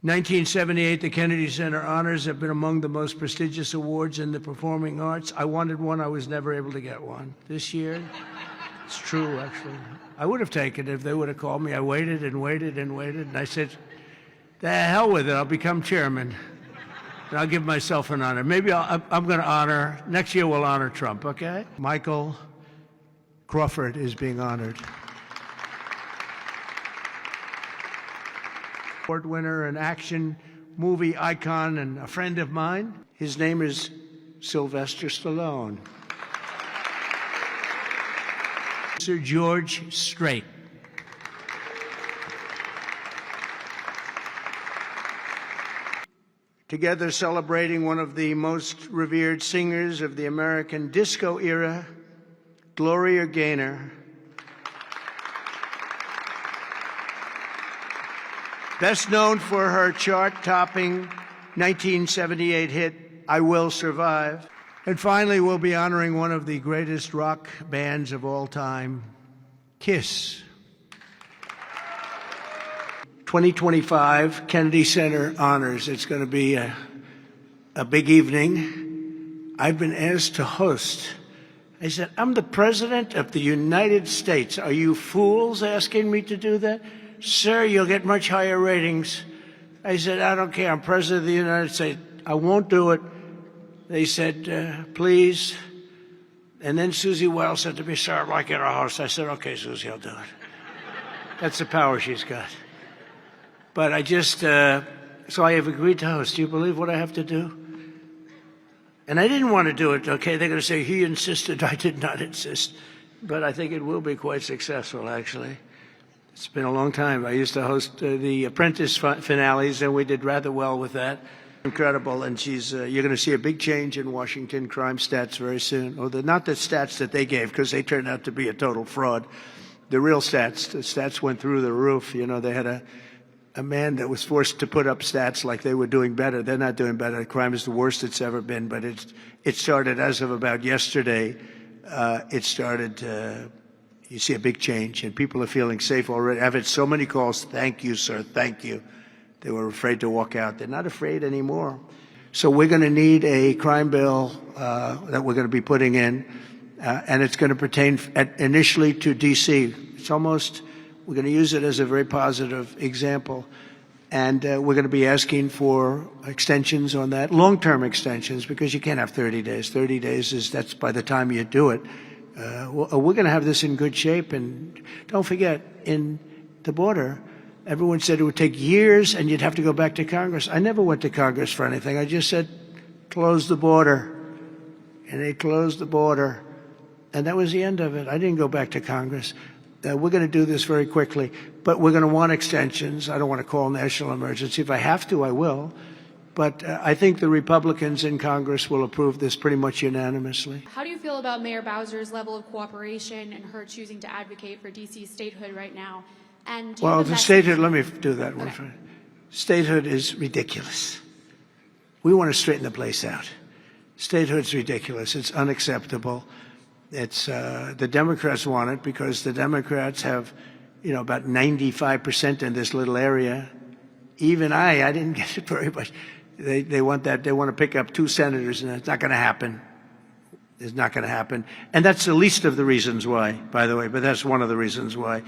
1978, the Kennedy Center Honors have been among the most prestigious awards in the performing arts. I wanted one. I was never able to get one. This year, it's true, actually. I would have taken it if they would have called me. I waited and waited and waited, and I said, the hell with it. I'll become chairman, and I'll give myself an honor. Maybe I'm going to honor, next year we'll honor Trump, okay? Michael Crawford is being honored. Award winner, an action movie icon, and a friend of mine. His name is Sylvester Stallone. Sir George Strait. Together celebrating one of the most revered singers of the American disco era, Gloria Gaynor. Best known for her chart-topping 1978 hit, I Will Survive. And finally, we'll be honoring one of the greatest rock bands of all time, Kiss. 2025 Kennedy Center Honors. It's going to be a big evening. I've been asked to host. I said, I'm the President of the United States. Are you fools asking me to do that? Sir, you'll get much higher ratings. I said, I don't care. I'm President of the United States. I won't do it. They said, please. And then Susie Wells said to me, sir, I'd like you to host. I said, okay, Susie, I'll do it. That's the power she's got. But I just, so I have agreed to host. Do you believe what I have to do? And I didn't want to do it, okay? They're going to say, he insisted. I did not insist. But I think it will be quite successful, actually. It's been a long time. I used to host the Apprentice finales, and we did rather well with that. Incredible, and you're going to see a big change in Washington crime stats very soon. Or not the stats that they gave, because they turned out to be a total fraud. The real stats, the stats went through the roof. You know, they had a man that was forced to put up stats like they were doing better. They're not doing better. Crime is the worst it's ever been, but it started as of about yesterday. You see a big change, and people are feeling safe already. I've had so many calls. Thank you, sir. Thank you. They were afraid to walk out. They're not afraid anymore. So we're going to need a crime bill that we're going to be putting in, and it's going to pertain initially to D.C. We're going to use it as a very positive example, and we're going to be asking for extensions on that, long-term extensions, because you can't have 30 days. 30 days that's by the time you do it. We're going to have this in good shape. And don't forget, in the border, everyone said it would take years and you'd have to go back to Congress. I never went to Congress for anything. I just said, close the border. And they closed the border. And that was the end of it. I didn't go back to Congress. We're going to do this very quickly. But we're going to want extensions. I don't want to call national emergency. If I have to, I will. But I think the Republicans in Congress will approve this pretty much unanimously. How do you feel about Mayor Bowser's level of cooperation and her choosing to advocate for D.C. statehood right now? And well, the statehood, let me do that one. Okay. Statehood is ridiculous. We want to straighten the place out. Statehood's ridiculous. It's unacceptable. It's the Democrats want it because the Democrats have, about 95% in this little area. Even I didn't get it very much. They want that. They want to pick up 2 senators, and it's not going to happen. It's not going to happen. And that's the least of the reasons why, by the way, but that's one of the reasons why.